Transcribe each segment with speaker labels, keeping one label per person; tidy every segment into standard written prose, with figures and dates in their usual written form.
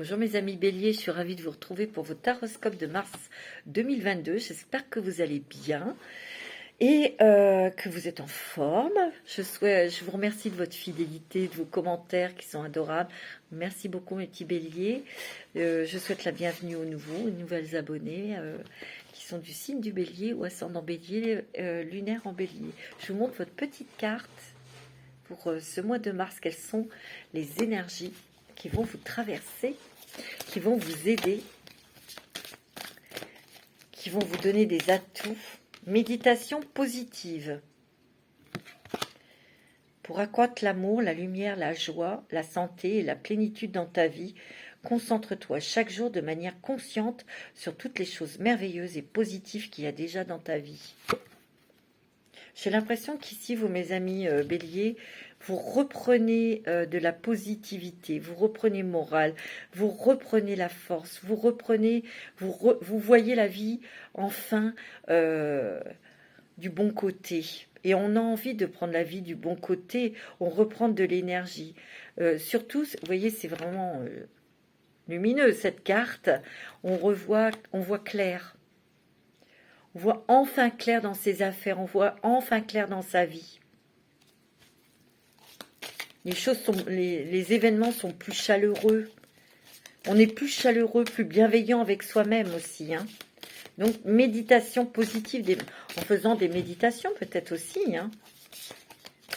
Speaker 1: Bonjour mes amis béliers, je suis ravie de vous retrouver pour votre horoscope de mars 2022. J'espère que vous allez bien et que vous êtes en forme. Je vous remercie de votre fidélité, de vos commentaires qui sont adorables. Merci beaucoup mes petits béliers. Je souhaite la bienvenue aux nouveaux, aux nouvelles abonnés qui sont du signe du bélier ou ascendant bélier, lunaire en bélier. Je vous montre votre petite carte pour ce mois de mars. Quelles sont les énergies qui vont vous traverser, qui vont vous aider, qui vont vous donner des atouts. Méditation positive. Pour accroître l'amour, la lumière, la joie, la santé et la plénitude dans ta vie, concentre-toi chaque jour de manière consciente sur toutes les choses merveilleuses et positives qu'il y a déjà dans ta vie. J'ai l'impression qu'ici, vous, mes amis béliers, vous reprenez de la positivité, vous reprenez morale, vous reprenez la force, vous reprenez, vous voyez la vie enfin du bon côté. Et on a envie de prendre la vie du bon côté, on reprend de l'énergie. Surtout, vous voyez, c'est vraiment lumineux cette carte, on voit clair. On voit enfin clair dans ses affaires, on voit enfin clair dans sa vie. Les événements sont plus chaleureux. On est plus chaleureux, plus bienveillant avec soi-même aussi. Hein. Donc, méditation positive, en faisant des méditations peut-être aussi. Hein.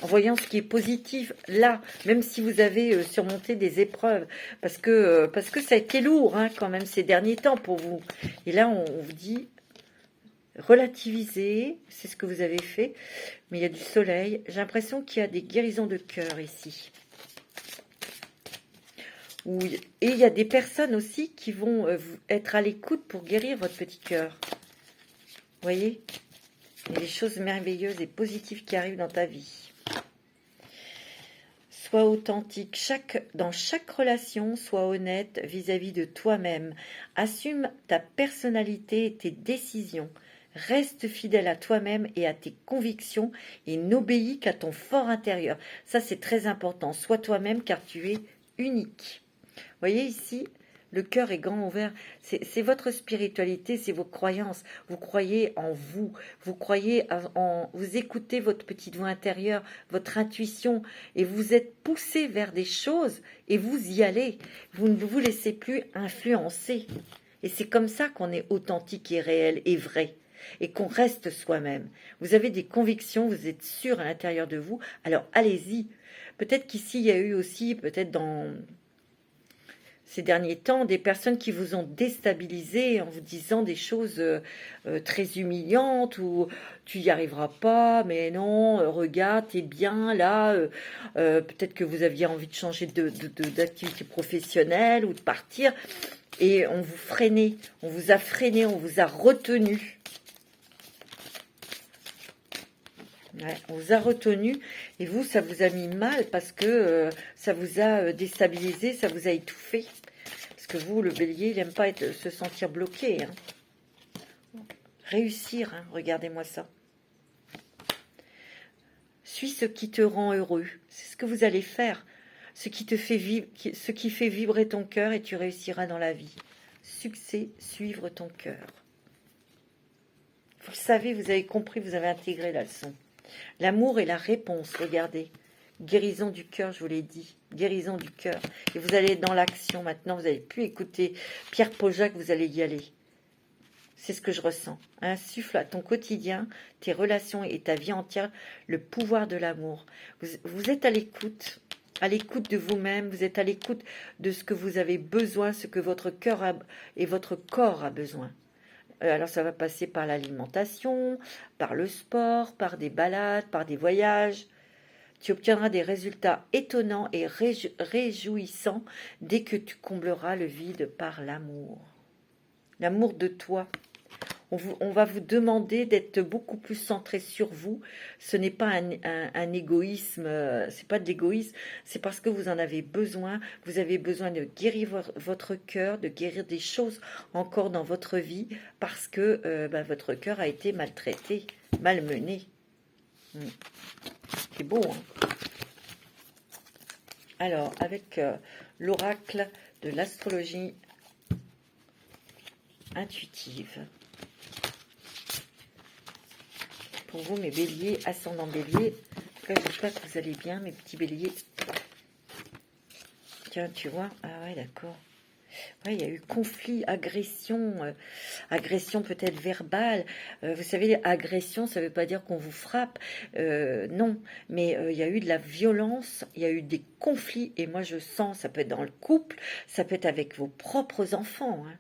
Speaker 1: En voyant ce qui est positif là, même si vous avez surmonté des épreuves. Parce que ça a été lourd hein, quand même ces derniers temps pour vous. Et là, on vous dit... relativiser, c'est ce que vous avez fait, mais il y a du soleil. J'ai l'impression qu'il y a des guérisons de cœur ici. Et il y a des personnes aussi qui vont être à l'écoute pour guérir votre petit cœur. Vous voyez? Il y a des choses merveilleuses et positives qui arrivent dans ta vie. Sois authentique dans chaque relation, sois honnête vis-à-vis de toi-même. Assume ta personnalité et tes décisions. Reste fidèle à toi-même et à tes convictions et n'obéis qu'à ton fort intérieur. Ça, c'est très important. Sois toi-même car tu es unique. Vous voyez ici, le cœur est grand ouvert. C'est votre spiritualité, c'est vos croyances. Vous croyez en vous. Vous croyez vous écoutez votre petite voix intérieure, votre intuition et vous êtes poussé vers des choses et vous y allez. Vous ne vous laissez plus influencer. Et c'est comme ça qu'on est authentique et réel et vrai. Et qu'on reste soi-même. Vous avez des convictions, vous êtes sûr à l'intérieur de vous, alors allez-y. Peut-être qu'ici, il y a eu aussi, peut-être dans ces derniers temps, des personnes qui vous ont déstabilisé en vous disant des choses très humiliantes, ou tu n'y arriveras pas, mais non, regarde, t'es bien là, peut-être que vous aviez envie de changer d'activité professionnelle ou de partir, et on vous freinait, on vous a freiné, on vous a retenu. Ouais, on vous a retenu et vous, ça vous a mis mal parce que ça vous a déstabilisé, ça vous a étouffé. Parce que vous, le bélier, il n'aime pas se sentir bloqué. Hein. Réussir, hein, regardez-moi ça. Suis ce qui te rend heureux. C'est ce que vous allez faire. Ce qui fait vibrer ton cœur et tu réussiras dans la vie. Succès, suivre ton cœur. Vous le savez, vous avez compris, vous avez intégré la leçon. L'amour est la réponse, regardez. Guérison du cœur, je vous l'ai dit. Guérison du cœur. Et vous allez être dans l'action maintenant. Vous n'allez plus écouter Pierre Paujac, vous allez y aller. C'est ce que je ressens. Insuffle à ton quotidien, tes relations et ta vie entière le pouvoir de l'amour. Vous êtes à l'écoute de vous-même. Vous êtes à l'écoute de ce que vous avez besoin, ce que votre cœur et votre corps a besoin. Alors ça va passer par l'alimentation, par le sport, par des balades, par des voyages. Tu obtiendras des résultats étonnants et réjouissants dès que tu combleras le vide par l'amour. L'amour de toi. On va vous demander d'être beaucoup plus centré sur vous. Ce n'est pas un égoïsme, c'est pas de l'égoïsme, c'est parce que vous en avez besoin. Vous avez besoin de guérir votre cœur, de guérir des choses encore dans votre vie, parce que votre cœur a été maltraité, malmené. C'est beau, hein? Alors, avec l'oracle de l'astrologie intuitive. Pour vous, mes béliers, ascendant bélier. En tout cas, j'espère que vous allez bien, mes petits béliers. Tiens, tu vois. Ah ouais, d'accord. Ouais, il y a eu conflit, agression, agression peut-être verbale. Vous savez, agression, ça ne veut pas dire qu'on vous frappe. Non, mais il y a eu de la violence, il y a eu des conflits. Et moi, je sens, ça peut être dans le couple, ça peut être avec vos propres enfants, hein.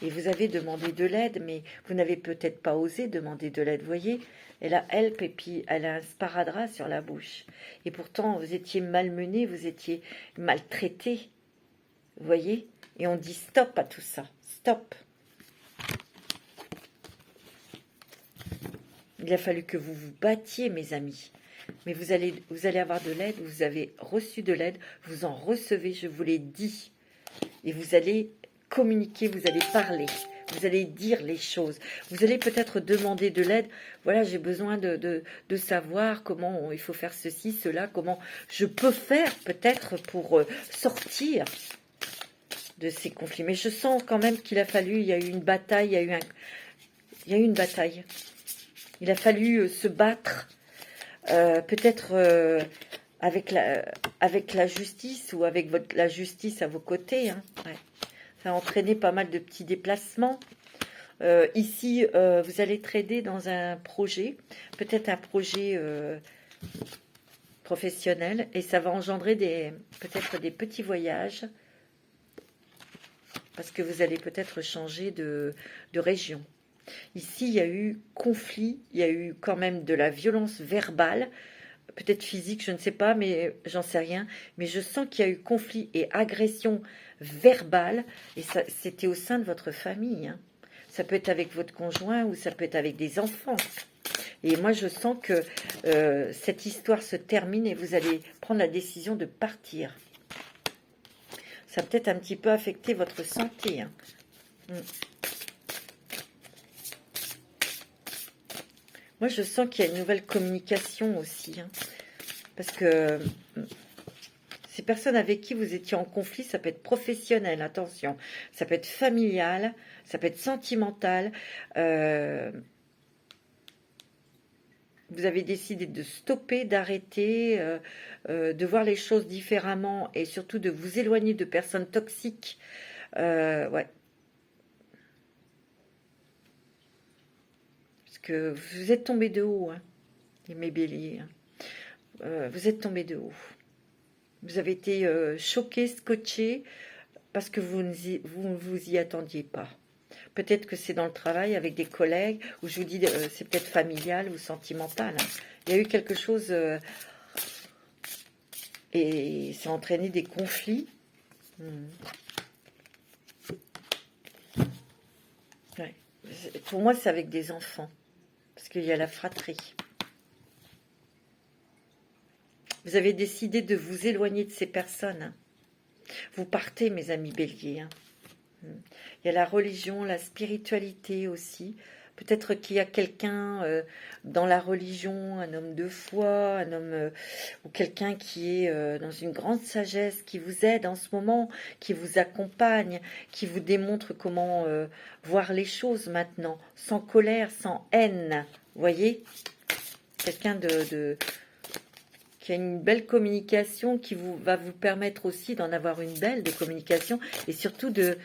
Speaker 1: Et vous avez demandé de l'aide, mais vous n'avez peut-être pas osé demander de l'aide. Vous voyez, elle a help et puis elle a un sparadrap sur la bouche. Et pourtant, vous étiez malmené, vous étiez maltraité. Vous voyez? Et on dit stop à tout ça. Stop. Il a fallu que vous vous battiez, mes amis. Mais vous allez avoir de l'aide, vous avez reçu de l'aide, vous en recevez, je vous l'ai dit. Et vous allez communiquer, vous allez parler, vous allez dire les choses. Vous allez peut-être demander de l'aide. Voilà, j'ai besoin de savoir comment il faut faire ceci, cela, comment je peux faire peut-être pour sortir de ces conflits. Mais je sens quand même qu'il a fallu, il y a eu une bataille, il y a eu une bataille. Il a fallu se battre, peut-être avec la justice ou avec la justice à vos côtés, hein. Ouais. Ça a entraîné pas mal de petits déplacements. Ici, vous allez trader dans un projet, peut-être un projet professionnel, et ça va engendrer peut-être des petits voyages, parce que vous allez peut-être changer de région. Ici, il y a eu conflit, il y a eu quand même de la violence verbale, peut-être physique, je ne sais pas, mais j'en sais rien. Mais je sens qu'il y a eu conflit et agression verbale, et ça, c'était au sein de votre famille, hein. Ça peut être avec votre conjoint ou ça peut être avec des enfants. Et moi, je sens que cette histoire se termine et vous allez prendre la décision de partir. Ça a peut-être un petit peu affecté votre santé, hein. Moi, je sens qu'il y a une nouvelle communication aussi, hein, parce que ces personnes avec qui vous étiez en conflit, ça peut être professionnel, attention, ça peut être familial, ça peut être sentimental. Vous avez décidé de stopper, d'arrêter, de voir les choses différemment et surtout de vous éloigner de personnes toxiques. Ouais. Parce que vous êtes tombé de haut, hein, mes béliers, hein. Vous êtes tombé de haut. Vous avez été choqué, scotché, parce que vous ne vous y attendiez pas. Peut-être que c'est dans le travail, avec des collègues, où je vous dis, c'est peut-être familial ou sentimental, hein. Il y a eu quelque chose, et ça a entraîné des conflits. Ouais. Pour moi, c'est avec des enfants, parce qu'il y a la fratrie. Vous avez décidé de vous éloigner de ces personnes, hein. Vous partez, mes amis béliers, hein. Il y a la religion, la spiritualité aussi. Peut-être qu'il y a quelqu'un dans la religion, un homme de foi, un homme ou quelqu'un qui est dans une grande sagesse, qui vous aide en ce moment, qui vous accompagne, qui vous démontre comment voir les choses maintenant, sans colère, sans haine. Vous voyez, quelqu'un qui a une belle communication, qui va vous permettre aussi d'en avoir une belle de communication et surtout de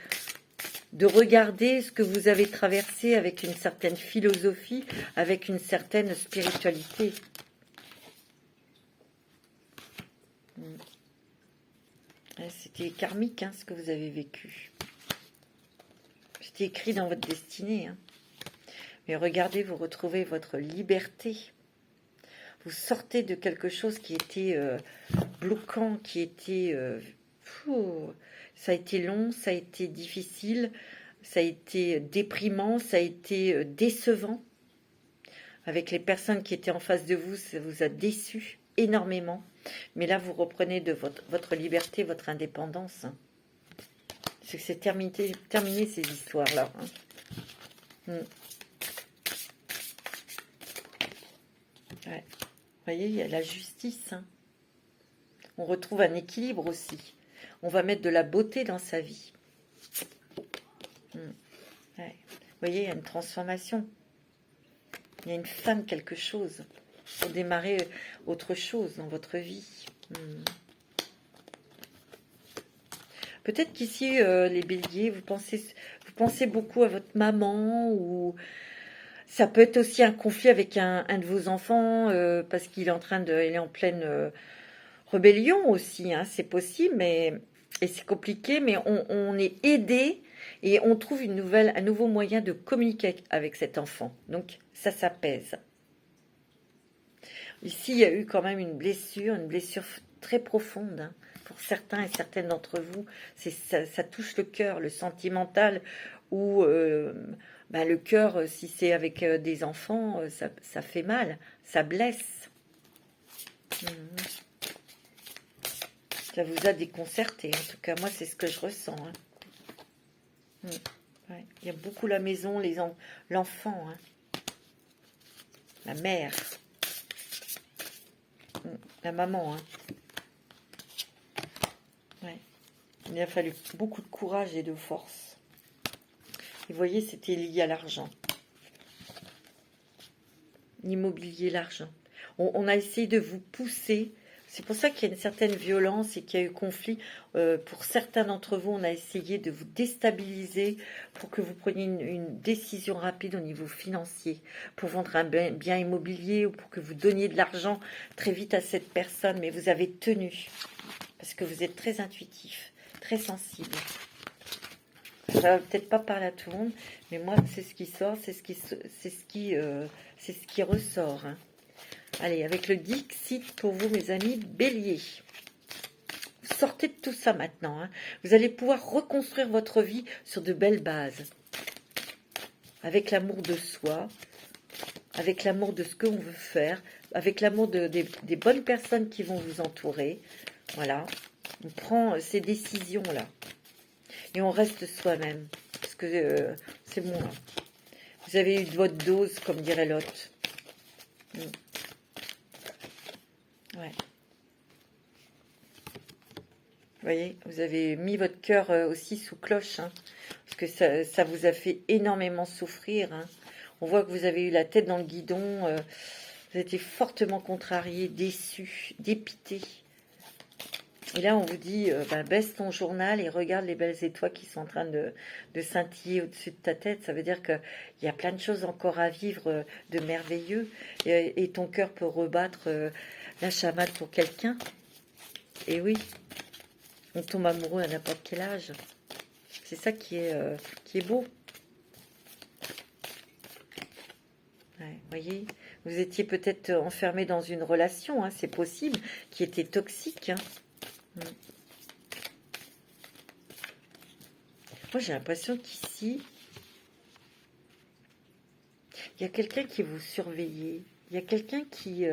Speaker 1: regarder ce que vous avez traversé avec une certaine philosophie, avec une certaine spiritualité. C'était karmique, hein, ce que vous avez vécu. C'était écrit dans votre destinée, hein. Mais regardez, vous retrouvez votre liberté. Vous sortez de quelque chose qui était bloquant, qui était... ça a été long, ça a été difficile, ça a été déprimant, ça a été décevant. Avec les personnes qui étaient en face de vous, ça vous a déçu énormément. Mais là, vous reprenez de votre liberté, votre indépendance. C'est que c'est terminé ces histoires-là, hein. Ouais. Vous voyez, il y a la justice, hein. On retrouve un équilibre aussi. On va mettre de la beauté dans sa vie. Ouais. Vous voyez, il y a une transformation. Il y a une fin de quelque chose pour démarrer autre chose dans votre vie. Peut-être qu'ici, les béliers, vous pensez beaucoup à votre maman, ou ça peut être aussi un conflit avec un de vos enfants, parce qu'il est il est en pleine rébellion aussi, hein, c'est possible, et c'est compliqué, mais on est aidé et on trouve un nouveau moyen de communiquer avec cet enfant. Donc ça s'apaise. Ici, il y a eu quand même une blessure très profonde, hein, pour certains et certaines d'entre vous. Ça touche le cœur, le sentimental, ou le cœur, si c'est avec des enfants, ça fait mal, ça blesse. Ça vous a déconcerté, en tout cas, moi, c'est ce que je ressens. Hein. Ouais. Il y a beaucoup la maison, l'enfant, hein. La mère, la maman. Hein. Ouais. Il a fallu beaucoup de courage et de force. Et vous voyez, c'était lié à l'argent. L'immobilier, l'argent. On a essayé de vous pousser. C'est pour ça qu'il y a une certaine violence et qu'il y a eu conflit. Pour certains d'entre vous, on a essayé de vous déstabiliser pour que vous preniez une décision rapide au niveau financier, pour vendre un bien immobilier, ou pour que vous donniez de l'argent très vite à cette personne. Mais vous avez tenu, parce que vous êtes très intuitif, très sensible. Ça va peut-être pas parler à tout le monde, mais moi, c'est ce qui sort, c'est ce qui ressort. Hein. Allez, avec le Dixit pour vous, mes amis, Bélier. Sortez de tout ça maintenant. Hein. Vous allez pouvoir reconstruire votre vie sur de belles bases. Avec l'amour de soi, avec l'amour de ce qu'on veut faire, avec l'amour des bonnes personnes qui vont vous entourer. Voilà. On prend ces décisions-là. Et on reste soi-même. Parce que c'est bon. Là. Vous avez eu votre dose, comme dirait l'autre. Ouais. Vous voyez, vous avez mis votre cœur aussi sous cloche, hein, parce que ça vous a fait énormément souffrir. Hein. On voit que vous avez eu la tête dans le guidon, vous étiez fortement contrarié, déçu, dépité. Et là, on vous dit, baisse ton journal et regarde les belles étoiles qui sont en train de scintiller au-dessus de ta tête. Ça veut dire qu'il y a plein de choses encore à vivre de merveilleux. Et ton cœur peut rebattre la chamade pour quelqu'un. Et oui, on tombe amoureux à n'importe quel âge. C'est ça qui est beau. Ouais, voyez, vous étiez peut-être enfermé dans une relation, hein, c'est possible, qui était toxique. Hein. Moi, j'ai l'impression qu'ici, il y a quelqu'un qui vous surveille. Il y a quelqu'un qui...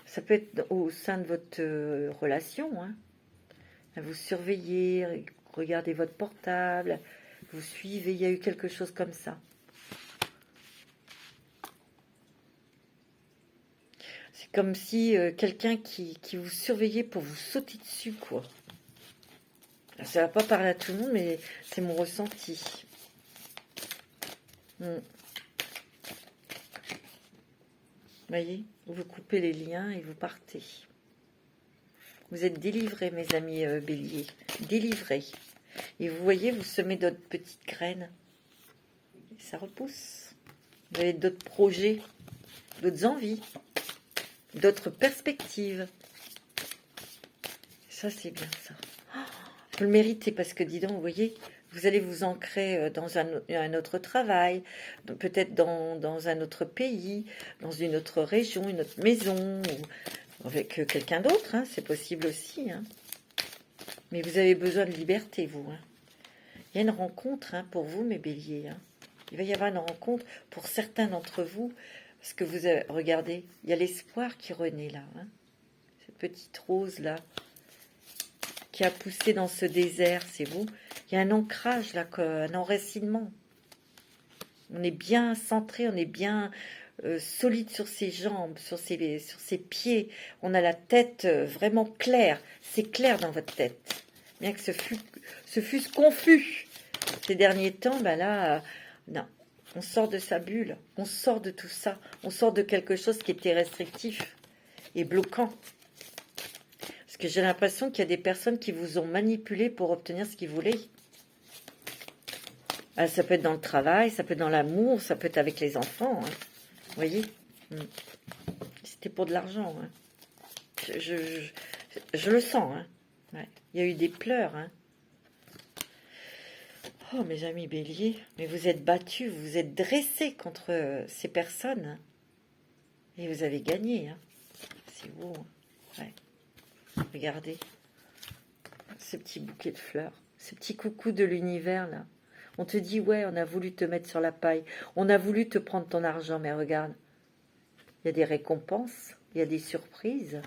Speaker 1: ça peut être au sein de votre relation. Hein. Vous surveillez, regardez votre portable, vous suivez. Il y a eu quelque chose comme ça. C'est comme si quelqu'un qui vous surveillait pour vous sauter dessus, quoi. Ça va pas parler à tout le monde, mais c'est mon ressenti. Vous voyez, vous coupez les liens et vous partez. Vous êtes délivrés, mes amis béliers. Délivrés. Et vous voyez, vous semez d'autres petites graines. Et ça repousse. Vous avez d'autres projets, d'autres envies, d'autres perspectives. Ça, c'est bien, ça. Vous le méritez parce que, dis donc, vous voyez, vous allez vous ancrer dans un autre travail, peut-être dans un autre pays, dans une autre région, une autre maison, ou avec quelqu'un d'autre, hein, c'est possible aussi. Hein. Mais vous avez besoin de liberté, vous. Hein. Il y a une rencontre pour vous, mes béliers. Hein. Il va y avoir une rencontre pour certains d'entre vous, parce que vous avez, regardez, il y a l'espoir qui renaît là. Hein. Cette petite rose-là, qui a poussé dans ce désert, c'est vous. Il y a un ancrage là, un enracinement. On est bien centré, on est bien solide sur ses jambes, sur ses pieds. On a la tête vraiment claire. C'est clair dans votre tête. Bien que ce fût confus ces derniers temps, ben là, non. On sort de sa bulle, on sort de tout ça, on sort de quelque chose qui était restrictif et bloquant. Parce que j'ai l'impression qu'il y a des personnes qui vous ont manipulé pour obtenir ce qu'ils voulaient. Ah, ça peut être dans le travail, ça peut être dans l'amour, ça peut être avec les enfants. Hein. Vous voyez, c'était pour de l'argent. Hein. Je le sens. Hein. Ouais. Il y a eu des pleurs. Hein. Oh, mes amis béliers, mais vous êtes battus, vous vous êtes dressés contre ces personnes. Hein. Et vous avez gagné. Hein. C'est beau. Hein. Ouais. Regardez. Ce petit bouquet de fleurs. Ce petit coucou de l'univers, là. On te dit, ouais, on a voulu te mettre sur la paille. On a voulu te prendre ton argent, mais regarde. Il y a des récompenses. Il y a des surprises.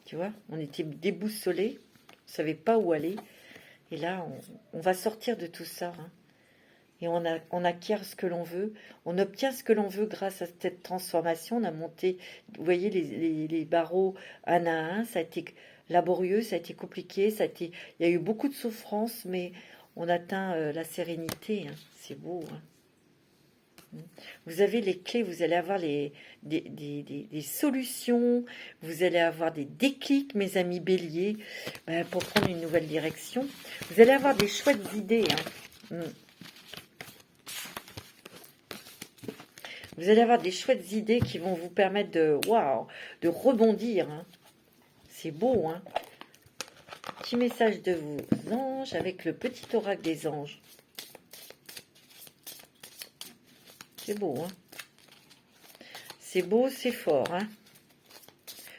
Speaker 1: Tu vois, on était déboussolés. On ne savait pas où aller. Et là, on va sortir de tout ça. Hein. Et on acquiert ce que l'on veut. On obtient ce que l'on veut grâce à cette transformation. On a monté, vous voyez, les barreaux un à un. Ça a été laborieux, ça a été compliqué. Il y a eu beaucoup de souffrances, mais on atteint la sérénité. Hein. C'est beau. Hein. Vous avez les clés, vous allez avoir des solutions, vous allez avoir des déclics, mes amis béliers, pour prendre une nouvelle direction. Vous allez avoir des chouettes idées. Hein. Vous allez avoir des chouettes idées qui vont vous permettre de rebondir. Hein. C'est beau. Hein. Petit message de vos anges avec le petit oracle des anges. C'est beau, hein. C'est beau, c'est fort, hein.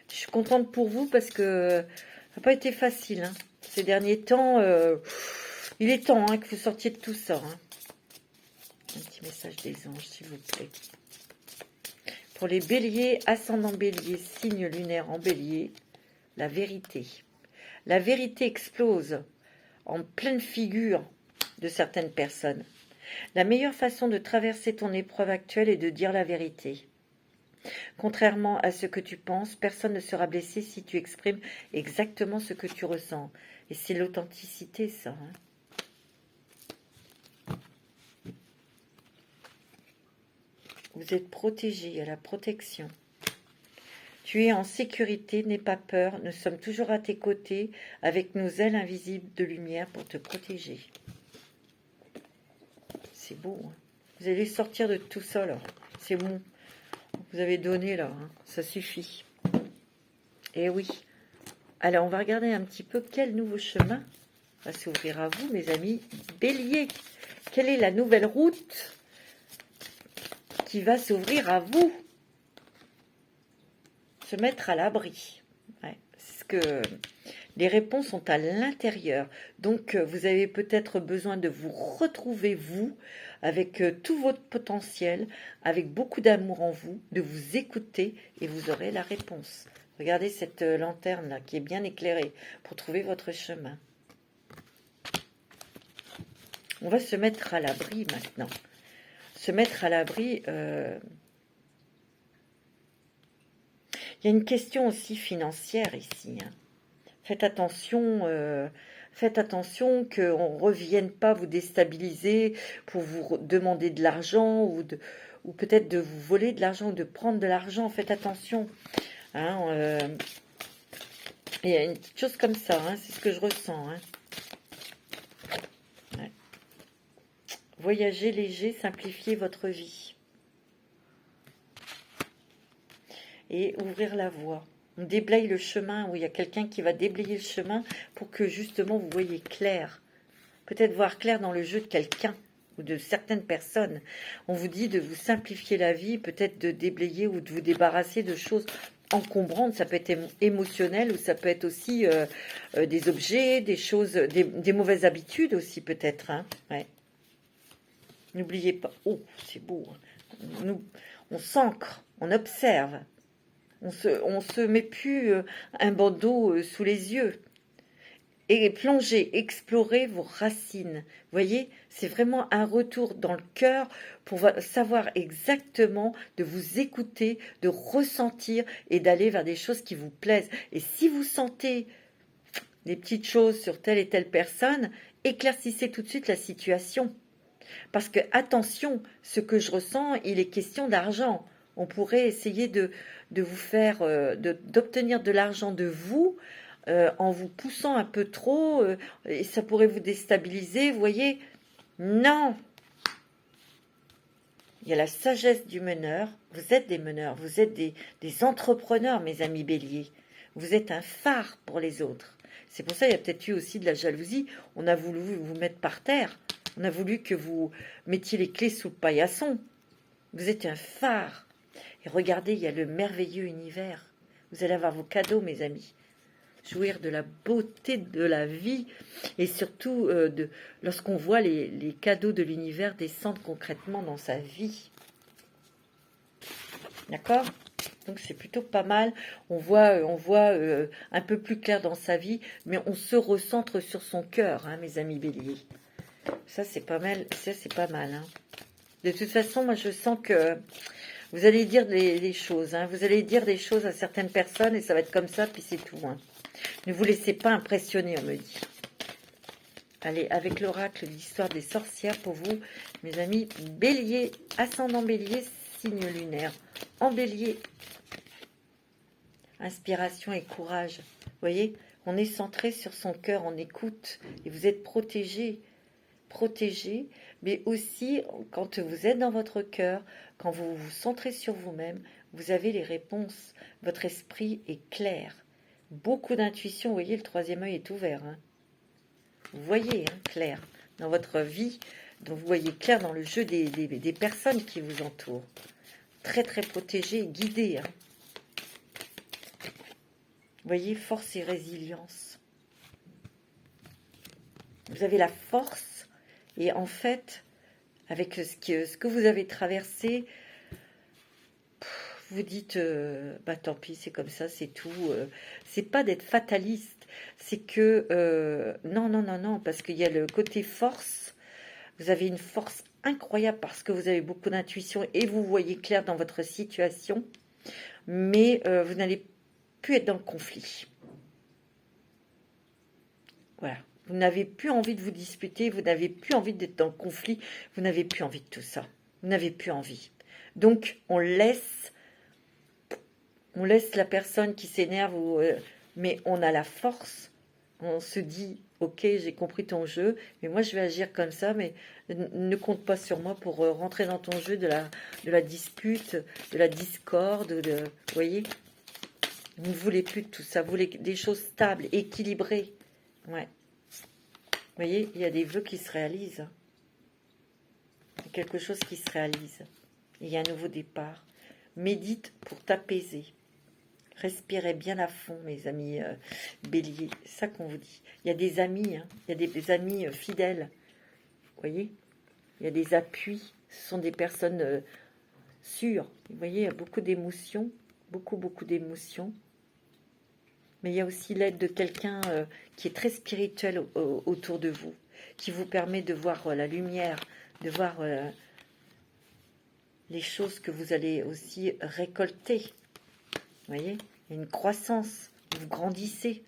Speaker 1: Je suis contente pour vous parce que ça n'a pas été facile, hein. Ces derniers temps, il est temps hein, que vous sortiez de tout ça. Hein. Un petit message des anges, s'il vous plaît. Pour les béliers, ascendant bélier, signe lunaire en bélier, la vérité. La vérité explose en pleine figure de certaines personnes. La meilleure façon de traverser ton épreuve actuelle est de dire la vérité. Contrairement à ce que tu penses, personne ne sera blessé si tu exprimes exactement ce que tu ressens. Et c'est l'authenticité, ça. Hein. Vous êtes protégé, à la protection. Tu es en sécurité, n'aie pas peur. Nous sommes toujours à tes côtés avec nos ailes invisibles de lumière pour te protéger. C'est beau. Hein. Vous allez sortir de tout ça, là. C'est bon. Vous avez donné, là. Hein. Ça suffit. Et oui. Alors, on va regarder un petit peu quel nouveau chemin va s'ouvrir à vous, mes amis béliers. Quelle est la nouvelle route qui va s'ouvrir à vous? Se mettre à l'abri. Ouais. C'est ce que... Les réponses sont à l'intérieur. Donc, vous avez peut-être besoin de vous retrouver, vous, avec tout votre potentiel, avec beaucoup d'amour en vous, de vous écouter et vous aurez la réponse. Regardez cette lanterne-là qui est bien éclairée pour trouver votre chemin. On va se mettre à l'abri maintenant. Se mettre à l'abri... Il y a une question aussi financière ici, hein. Faites attention qu'on ne revienne pas vous déstabiliser pour vous demander de l'argent ou peut-être de vous voler de l'argent ou de prendre de l'argent. Faites attention. Hein, il y a une petite chose comme ça, hein, c'est ce que je ressens. Hein. Ouais. Voyagez léger, simplifiez votre vie. Et ouvrir la voie. On déblaye le chemin, où il y a quelqu'un qui va déblayer le chemin pour que justement vous voyez clair. Peut-être voir clair dans le jeu de quelqu'un ou de certaines personnes. On vous dit de vous simplifier la vie, peut-être de déblayer ou de vous débarrasser de choses encombrantes. Ça peut être émotionnel ou ça peut être aussi des objets, des choses, des mauvaises habitudes aussi peut-être. Hein. Ouais. N'oubliez pas. Oh, c'est beau. Hein. On s'ancre, on observe. On se met plus un bandeau sous les yeux. et plongez, explorez vos racines. Vous voyez, c'est vraiment un retour dans le cœur pour savoir exactement, de vous écouter, de ressentir et d'aller vers des choses qui vous plaisent. Et si vous sentez des petites choses sur telle et telle personne, éclaircissez tout de suite la situation. Parce que, attention, ce que je ressens, il est question d'argent. On pourrait essayer de vous faire, d'obtenir de l'argent de vous, en vous poussant un peu trop, et ça pourrait vous déstabiliser, vous voyez. Non, il y a la sagesse du meneur. Vous êtes des meneurs, vous êtes des entrepreneurs, mes amis béliers. Vous êtes un phare pour les autres. C'est pour ça qu'il y a peut-être eu aussi de la jalousie. On a voulu vous mettre par terre. On a voulu que vous mettiez les clés sous le paillasson. Vous êtes un phare. Et regardez, il y a le merveilleux univers. Vous allez avoir vos cadeaux, mes amis. Jouir de la beauté de la vie. Et surtout, lorsqu'on voit les cadeaux de l'univers descendre concrètement dans sa vie. D'accord ? Donc c'est plutôt pas mal. On voit un peu plus clair dans sa vie, mais on se recentre sur son cœur, hein, mes amis béliers. Ça c'est pas mal. Ça c'est pas mal. Hein. De toute façon, moi je sens que vous allez dire des choses. Hein. Vous allez dire des choses à certaines personnes et ça va être comme ça, puis c'est tout. Hein. Ne vous laissez pas impressionner, on me dit. Allez, avec l'oracle de l'histoire des sorcières pour vous, mes amis bélier, ascendant bélier, signe lunaire. En bélier, inspiration et courage. Vous voyez, on est centré sur son cœur, on écoute et vous êtes protégé, mais aussi quand vous êtes dans votre cœur, quand vous vous centrez sur vous-même, vous avez les réponses. Votre esprit est clair. Beaucoup d'intuition, vous voyez, le troisième œil est ouvert. Hein. Vous voyez, hein, clair, dans votre vie, donc vous voyez clair dans le jeu des personnes qui vous entourent. Très, très protégé, guidé. Hein. Vous voyez, force et résilience. Vous avez la force, et en fait, avec ce que vous avez traversé, vous dites, bah tant pis, c'est comme ça, c'est tout. C'est pas d'être fataliste, c'est que, non, parce qu'il y a le côté force. Vous avez une force incroyable parce que vous avez beaucoup d'intuition et vous voyez clair dans votre situation, mais vous n'allez plus être dans le conflit. Voilà. Vous n'avez plus envie de vous disputer, vous n'avez plus envie d'être dans le conflit, vous n'avez plus envie de tout ça. Vous n'avez plus envie. Donc, on laisse la personne qui s'énerve, mais on a la force. On se dit, ok, j'ai compris ton jeu, mais moi je vais agir comme ça, mais ne compte pas sur moi pour rentrer dans ton jeu de la dispute, de la discorde, vous voyez. Vous ne voulez plus de tout ça, vous voulez des choses stables, équilibrées. Ouais. Vous voyez, il y a des vœux qui se réalisent. Il y a quelque chose qui se réalise. Il y a un nouveau départ. Médite pour t'apaiser. Respirez bien à fond, mes amis béliers. C'est ça qu'on vous dit. Il y a des amis, hein. Il y a des amis fidèles. Vous voyez, il y a des appuis. Ce sont des personnes sûres. Vous voyez, il y a beaucoup d'émotions. Beaucoup d'émotions. Mais il y a aussi l'aide de quelqu'un qui est très spirituel autour de vous, qui vous permet de voir la lumière, de voir les choses que vous allez aussi récolter. Vous voyez, il y a une croissance, vous grandissez.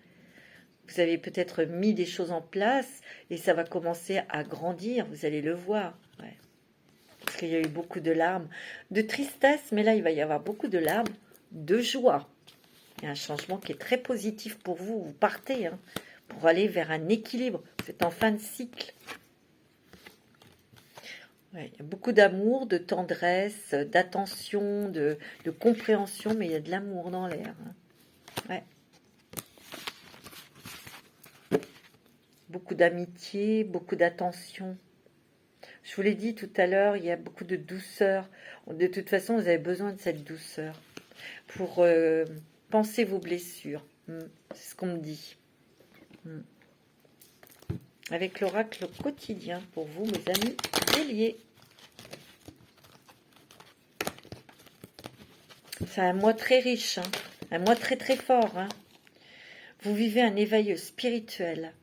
Speaker 1: Vous avez peut-être mis des choses en place et ça va commencer à grandir, vous allez le voir. Ouais. Parce qu'il y a eu beaucoup de larmes, de tristesse, mais là il va y avoir beaucoup de larmes, de joie. Il y a un changement qui est très positif pour vous. Vous partez pour aller vers un équilibre. Vous êtes en fin de cycle. Ouais, il y a beaucoup d'amour, de tendresse, d'attention, de compréhension, mais il y a de l'amour dans l'air. Ouais. Beaucoup d'amitié, beaucoup d'attention. Je vous l'ai dit tout à l'heure, il y a beaucoup de douceur. De toute façon, vous avez besoin de cette douceur pour... pensez vos blessures. C'est ce qu'on me dit. Avec l'oracle quotidien pour vous, mes amis béliers. C'est un mois très riche, un mois très très fort. Vous vivez un éveil spirituel.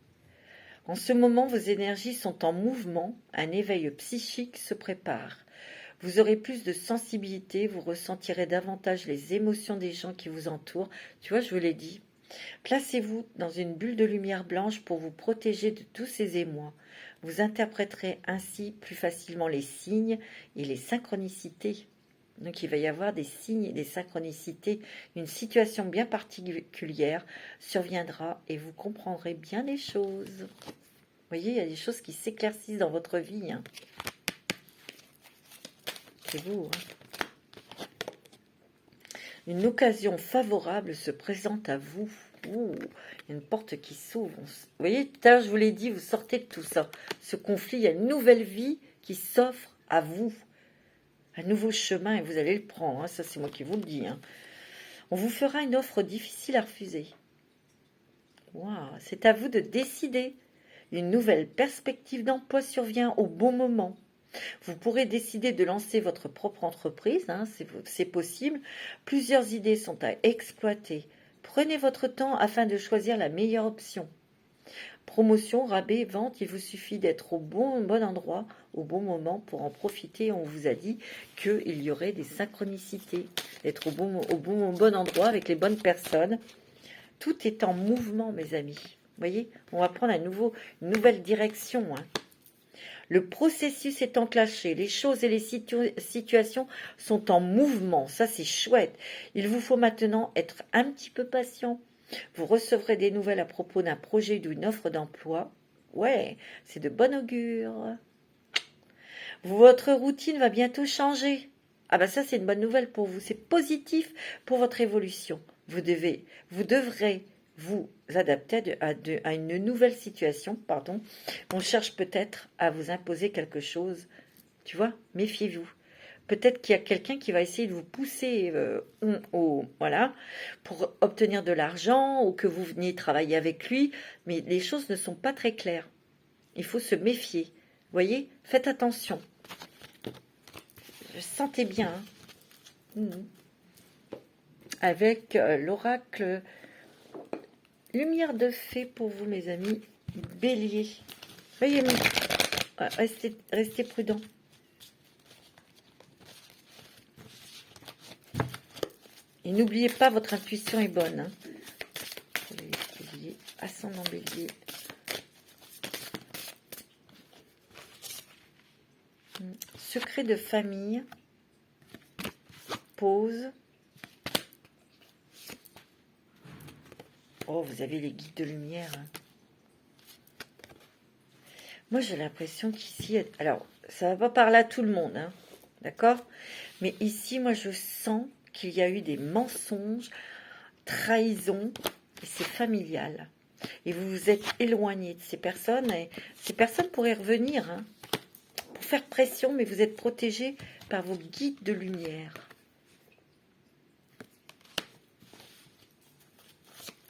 Speaker 1: En ce moment, vos énergies sont en mouvement, un éveil psychique se prépare. Vous aurez plus de sensibilité, vous ressentirez davantage les émotions des gens qui vous entourent. Tu vois, je vous l'ai dit. Placez-vous dans une bulle de lumière blanche pour vous protéger de tous ces émois. Vous interpréterez ainsi plus facilement les signes et les synchronicités. Donc il va y avoir des signes et des synchronicités. Une situation bien particulière surviendra et vous comprendrez bien les choses. Vous voyez, il y a des choses qui s'éclaircissent dans votre vie. Hein. C'est beau. Hein. Une occasion favorable se présente à vous. Ouh, il y a une porte qui s'ouvre. Vous voyez, tout à l'heure, je vous l'ai dit, vous sortez de tout ça. Ce conflit, il y a une nouvelle vie qui s'offre à vous. Un nouveau chemin et vous allez le prendre. Hein. Ça, c'est moi qui vous le dis. Hein. On vous fera une offre difficile à refuser. Wow, c'est à vous de décider. Une nouvelle perspective d'emploi survient au bon moment. Vous pourrez décider de lancer votre propre entreprise, hein, c'est possible. Plusieurs idées sont à exploiter. Prenez votre temps afin de choisir la meilleure option. Promotion, rabais, vente, il vous suffit d'être au bon endroit, au bon moment pour en profiter. On vous a dit qu'il y aurait des synchronicités, d'être au bon endroit avec les bonnes personnes. Tout est en mouvement, mes amis. Vous voyez, on va prendre une nouvelle direction. Hein. Le processus est enclenché, les choses et les situations sont en mouvement, ça c'est chouette. Il vous faut maintenant être un petit peu patient. Vous recevrez des nouvelles à propos d'un projet ou d'une offre d'emploi. Ouais, c'est de bon augure. Votre routine va bientôt changer. Ah ben ça c'est une bonne nouvelle pour vous, c'est positif pour votre évolution. Vous devrez vous adapter à une nouvelle situation, pardon. On cherche peut-être à vous imposer quelque chose. Tu vois, méfiez-vous. Peut-être qu'il y a quelqu'un qui va essayer de vous pousser voilà, pour obtenir de l'argent ou que vous veniez travailler avec lui, mais les choses ne sont pas très claires. Il faut se méfier. Vous voyez, faites attention. Je sentais bien. Hein. Avec l'oracle lumière de fée pour vous, mes amis. Bélier. Voyez, restez prudents. Et n'oubliez pas, votre intuition est bonne. Hein. Bélier, ascendant bélier. Secret de famille. Pause. Oh, vous avez les guides de lumière. Hein. Moi, j'ai l'impression qu'ici... Alors, ça va pas parler à tout le monde, hein, d'accord? Mais ici, moi, je sens qu'il y a eu des mensonges, trahisons, et c'est familial. Et vous vous êtes éloigné de ces personnes, et ces personnes pourraient revenir, hein, pour faire pression, mais vous êtes protégé par vos guides de lumière.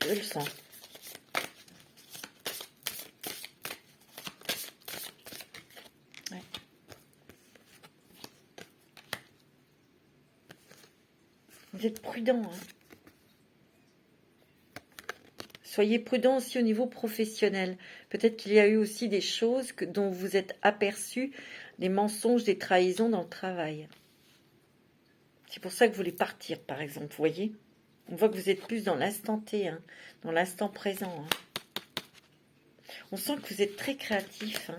Speaker 1: Je le sens. Ouais. Vous êtes prudent. Hein. Soyez prudent aussi au niveau professionnel. Peut-être qu'il y a eu aussi des choses dont vous êtes aperçu, des mensonges, des trahisons dans le travail. C'est pour ça que vous voulez partir, par exemple, vous voyez? On voit que vous êtes plus dans l'instant T, hein, dans l'instant présent. Hein. On sent que vous êtes très créatif, hein,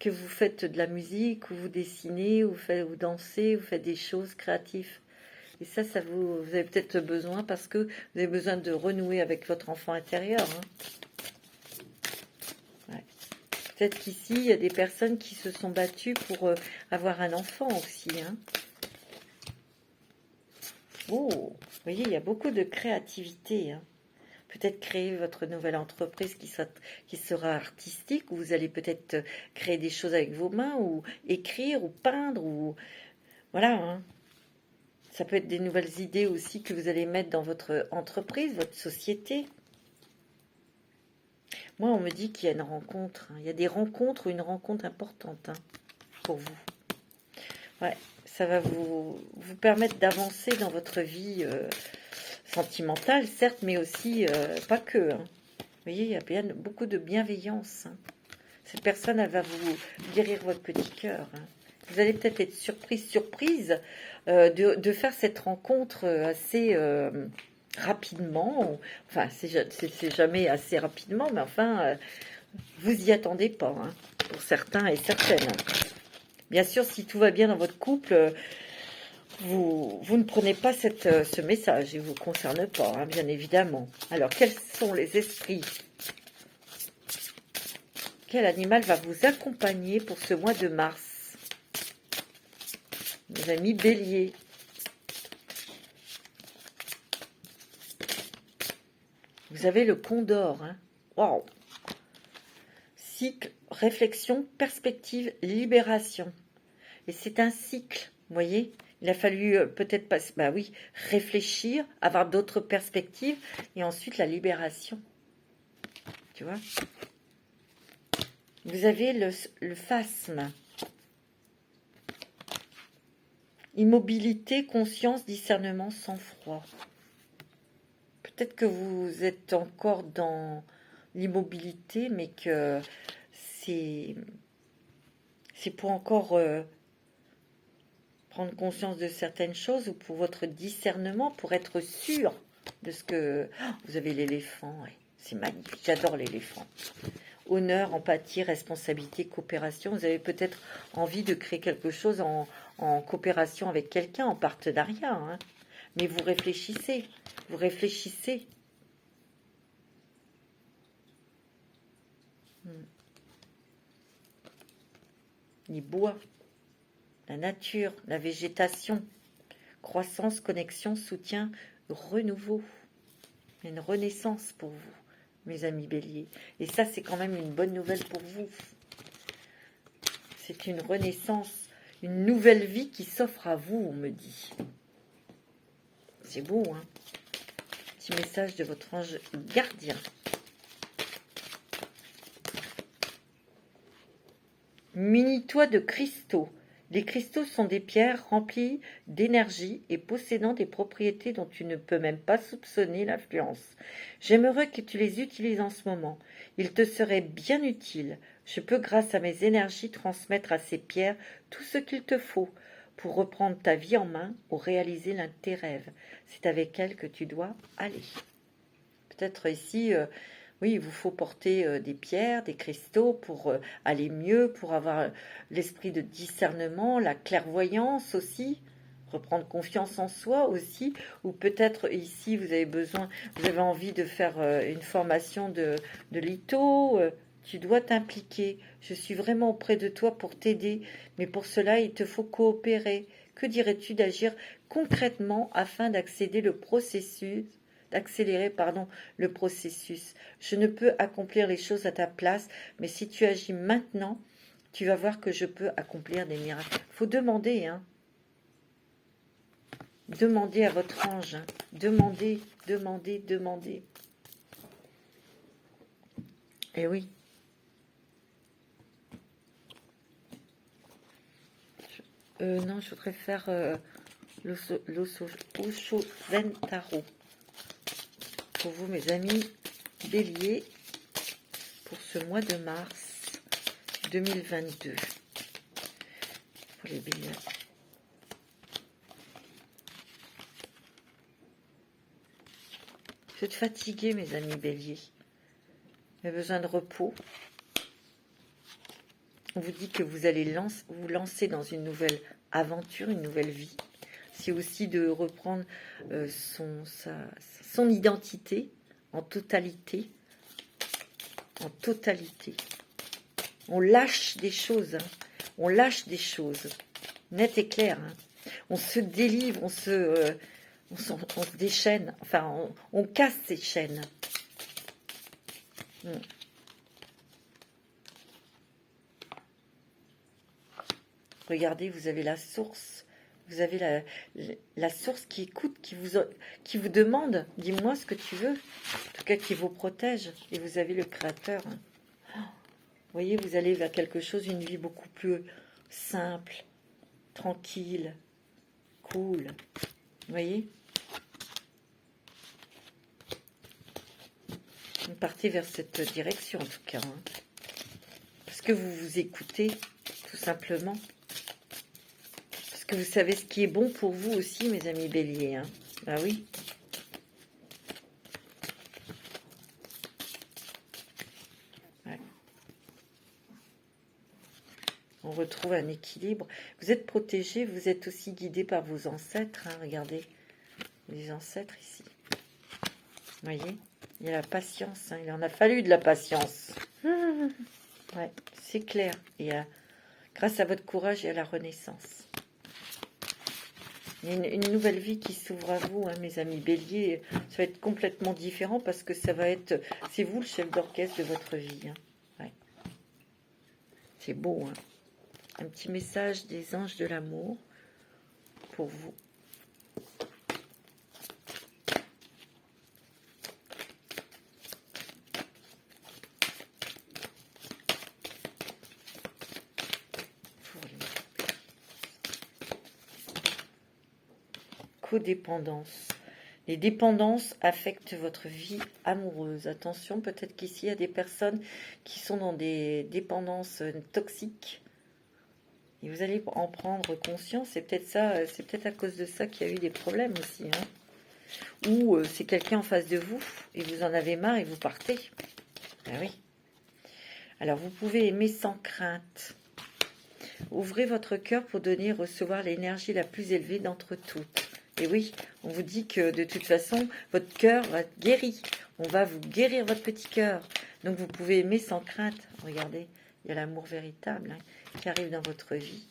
Speaker 1: que vous faites de la musique, ou vous dessinez, ou vous dansez, vous faites des choses créatives. Et ça vous avez peut-être besoin parce que vous avez besoin de renouer avec votre enfant intérieur. Hein. Ouais. Peut-être qu'ici, il y a des personnes qui se sont battues pour avoir un enfant aussi. Hein. Oh, vous voyez, il y a beaucoup de créativité. Hein. Peut-être créer votre nouvelle entreprise qui sera artistique, où vous allez peut-être créer des choses avec vos mains, ou écrire, ou peindre, ou... Voilà, hein. Ça peut être des nouvelles idées aussi que vous allez mettre dans votre entreprise, votre société. Moi, on me dit qu'il y a une rencontre. Hein. Il y a des rencontres ou une rencontre importante, hein, pour vous. Ouais, ça va vous permettre d'avancer dans votre vie sentimentale, certes, mais aussi pas que. Hein. voyez, il y a bien beaucoup de bienveillance. Hein. Cette personne, elle va vous guérir votre petit cœur. Hein. Vous allez peut-être être surprise de faire cette rencontre assez rapidement. Enfin, c'est jamais assez rapidement, mais enfin, vous y attendez pas, hein, pour certains et certaines. Bien sûr, si tout va bien dans votre couple, vous ne prenez pas ce message, il ne vous concerne pas, hein, bien évidemment. Alors, quels sont les esprits? Quel animal va vous accompagner pour ce mois de mars? Mes amis béliers. Vous avez le condor. Hein. Waouh! Cycle, réflexion, perspective, libération. Et c'est un cycle, vous voyez? Il a fallu peut-être pas, bah oui, réfléchir, avoir d'autres perspectives, et ensuite la libération. Tu vois? Vous avez le phasme. Immobilité, conscience, discernement, sang-froid. Peut-être que vous êtes encore dans l'immobilité, mais que c'est pour encore prendre conscience de certaines choses, ou pour votre discernement, pour être sûr de ce que... Oh, vous avez l'éléphant, ouais. C'est magnifique, j'adore l'éléphant. Honneur, empathie, responsabilité, coopération. Vous avez peut-être envie de créer quelque chose en coopération avec quelqu'un, en partenariat. Hein. Mais vous réfléchissez. Vous réfléchissez. Les bois, la nature, la végétation, croissance, connexion, soutien, renouveau. Une renaissance pour vous, mes amis béliers. Et ça, c'est quand même une bonne nouvelle pour vous. C'est une renaissance, une nouvelle vie qui s'offre à vous, on me dit. C'est beau, hein? Petit message de votre ange gardien. Munis-toi de cristaux. Les cristaux sont des pierres remplies d'énergie et possédant des propriétés dont tu ne peux même pas soupçonner l'influence. J'aimerais que tu les utilises en ce moment. Il te serait bien utile. Je peux, grâce à mes énergies, transmettre à ces pierres tout ce qu'il te faut pour reprendre ta vie en main ou réaliser l'un de tes rêves. C'est avec elles que tu dois aller. Peut-être ici... oui, il vous faut porter des pierres, des cristaux pour aller mieux, pour avoir l'esprit de discernement, la clairvoyance aussi, reprendre confiance en soi aussi, ou peut-être ici vous avez envie de faire une formation de litho, tu dois t'impliquer. Je suis vraiment auprès de toi pour t'aider, mais pour cela il te faut coopérer. Que dirais-tu d'agir concrètement afin d'accélérer le processus? Le processus. Je ne peux accomplir les choses à ta place, mais si tu agis maintenant, tu vas voir que je peux accomplir des miracles. Il faut demander, hein. Demandez à votre ange. Hein. Demandez, demandez, demandez. Et oui. Non, je voudrais faire l'Osho Ventaro. Pour vous, mes amis béliers, pour ce mois de mars 2022. Pour les béliers. Vous êtes fatigués, mes amis béliers. Vous avez besoin de repos. On vous dit que vous allez vous lancer dans une nouvelle aventure, une nouvelle vie. C'est aussi de reprendre son identité en totalité. En totalité. On lâche des choses. Hein. On lâche des choses. Net et clair. Hein. On se délivre, on se déchaîne. Enfin, on casse ces chaînes. Regardez, vous avez la source. Vous avez la source qui écoute, qui vous demande, dis-moi ce que tu veux. En tout cas, qui vous protège. Et vous avez le Créateur. Vous voyez, vous allez vers quelque chose, une vie beaucoup plus simple, tranquille, cool. Vous voyez? Vous partez vers cette direction, en tout cas. Hein. Parce que vous vous écoutez, tout simplement. Parce que vous savez ce qui est bon pour vous aussi, mes amis béliers. Hein. Ah oui. Ouais. On retrouve un équilibre. Vous êtes protégé, vous êtes aussi guidé par vos ancêtres. Hein. Regardez, les ancêtres ici. Vous voyez, il y a la patience. Hein. Il en a fallu de la patience. Ouais, c'est clair. Et grâce à votre courage et à la renaissance. Il y a une nouvelle vie qui s'ouvre à vous, hein, mes amis béliers. Ça va être complètement différent parce que ça va être... C'est vous le chef d'orchestre de votre vie. Hein. Ouais. C'est beau. Hein. Un petit message des anges de l'amour pour vous. Codépendance. Les dépendances affectent votre vie amoureuse. Attention, peut-être qu'ici, il y a des personnes qui sont dans des dépendances toxiques. Et vous allez en prendre conscience. C'est peut-être ça, c'est peut-être à cause de ça qu'il y a eu des problèmes aussi. Hein. Ou c'est quelqu'un en face de vous et vous en avez marre et vous partez. Ah oui. Alors, vous pouvez aimer sans crainte. Ouvrez votre cœur pour donner et recevoir l'énergie la plus élevée d'entre toutes. Et oui, on vous dit que de toute façon, votre cœur va être guéri. On va vous guérir votre petit cœur. Donc vous pouvez aimer sans crainte. Regardez, il y a l'amour véritable hein, qui arrive dans votre vie.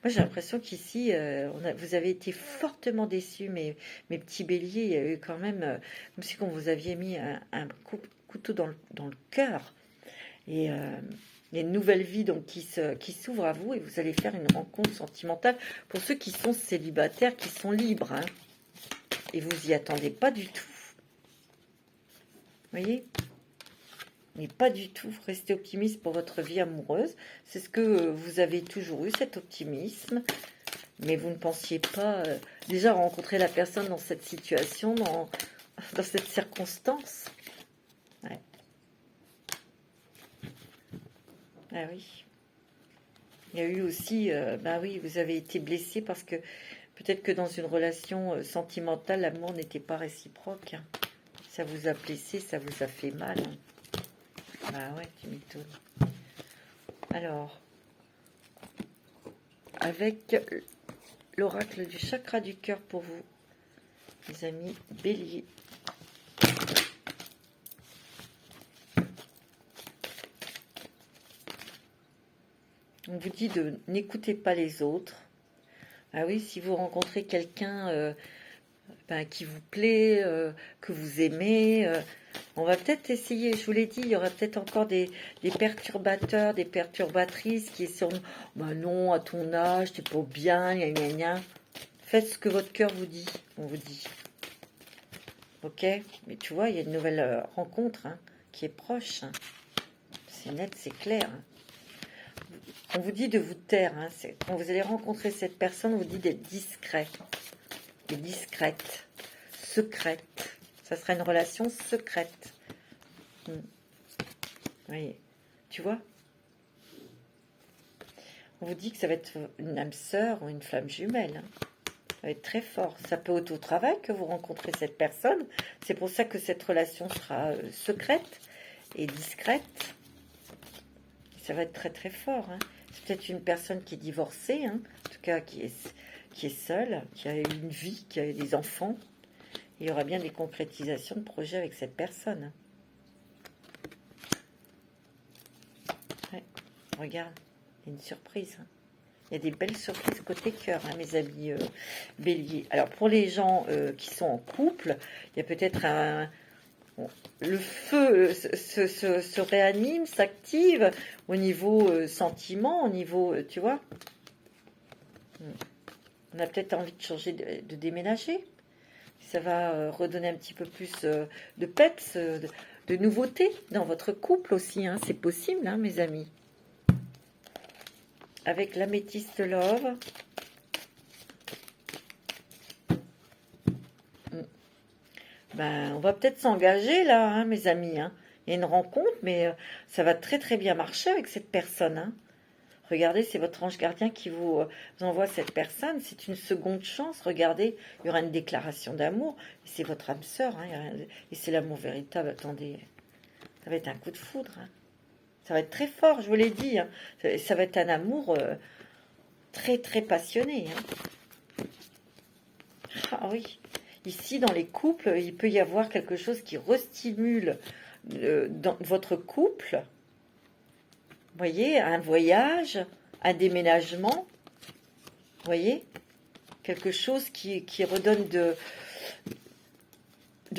Speaker 1: Moi, j'ai l'impression qu'ici, vous avez été fortement déçus, mes petits béliers. Il y a eu quand même, comme si vous aviez mis un couteau dans le cœur. Et il y a une nouvelle vie donc, qui s'ouvre à vous et vous allez faire une rencontre sentimentale pour ceux qui sont célibataires, qui sont libres. Hein, et vous n'y attendez pas du tout. Vous voyez? Mais pas du tout. Restez optimiste pour votre vie amoureuse. C'est ce que vous avez toujours eu, cet optimisme. Mais vous ne pensiez pas déjà rencontrer la personne dans cette situation, dans cette circonstance. Ouais. Ah oui. Il y a eu aussi, bah oui, vous avez été blessé parce que peut-être que dans une relation sentimentale, l'amour n'était pas réciproque. Hein. Ça vous a blessé, ça vous a fait mal. Hein. Bah ouais, tu m'étonnes. Alors, avec l'oracle du chakra du cœur pour vous, les amis béliers. On vous dit de n'écoutez pas les autres. Ah oui, si vous rencontrez quelqu'un qui vous plaît, que vous aimez, on va peut-être essayer, je vous l'ai dit, il y aura peut-être encore des perturbateurs, des perturbatrices qui sont bah non, à ton âge, t'es pas bien, gna gna gna. Faites ce que votre cœur vous dit, on vous dit. Ok? Mais tu vois, il y a une nouvelle rencontre hein, qui est proche. Hein. C'est net, c'est clair. Hein. On vous dit de vous taire. Hein. Quand vous allez rencontrer cette personne, on vous dit d'être discret. Et discrète. Secrète. Ça sera une relation secrète. Oui. Tu vois? On vous dit que ça va être une âme sœur ou une flamme jumelle. Hein. Ça va être très fort. Ça peut être au travail que vous rencontrez cette personne. C'est pour ça que cette relation sera secrète et discrète. Ça va être très très fort. Hein. C'est peut-être une personne qui est divorcée, hein, en tout cas qui est seule, qui a eu une vie, qui a eu des enfants. Il y aura bien des concrétisations de projets avec cette personne. Ouais, regarde, il y a une surprise. Hein. Il y a des belles surprises côté cœur, hein, mes amis béliers. Alors pour les gens qui sont en couple, il y a peut-être un... Bon, le feu se réanime, s'active au niveau sentiment, au niveau, tu vois. On a peut-être envie de changer, de déménager. Ça va redonner un petit peu plus de peps, de nouveauté dans votre couple aussi. Hein. C'est possible, hein, mes amis. Avec l'améthyste love. Ben, on va peut-être s'engager là, hein, mes amis, hein. Il y a une rencontre, mais ça va très très bien marcher avec cette personne, hein. Regardez, c'est votre ange gardien qui vous envoie cette personne. C'est une seconde chance. Regardez, il y aura une déclaration d'amour. Et c'est votre âme sœur, hein, et c'est l'amour véritable. Attendez, ça va être un coup de foudre, hein. Ça va être très fort, je vous l'ai dit, hein. Ça va être un amour très très passionné, hein. Ah oui. Ici, dans les couples, il peut y avoir quelque chose qui restimule dans votre couple. Vous voyez, un voyage, un déménagement. Vous voyez, quelque chose qui redonne de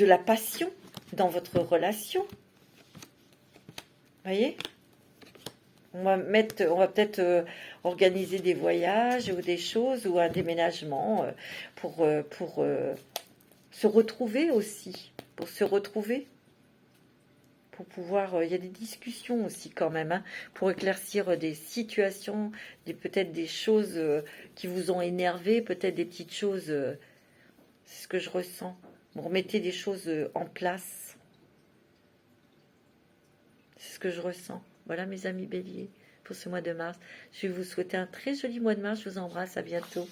Speaker 1: la passion dans votre relation. Vous voyez, on va peut-être organiser des voyages ou des choses ou un déménagement pour se retrouver aussi, pour se retrouver, pour pouvoir, il y a des discussions aussi quand même, hein, pour éclaircir des situations, peut-être des choses qui vous ont énervé, peut-être des petites choses, c'est ce que je ressens. Vous remettez des choses en place, c'est ce que je ressens. Voilà mes amis béliers, pour ce mois de mars. Je vais vous souhaiter un très joli mois de mars, je vous embrasse, à bientôt.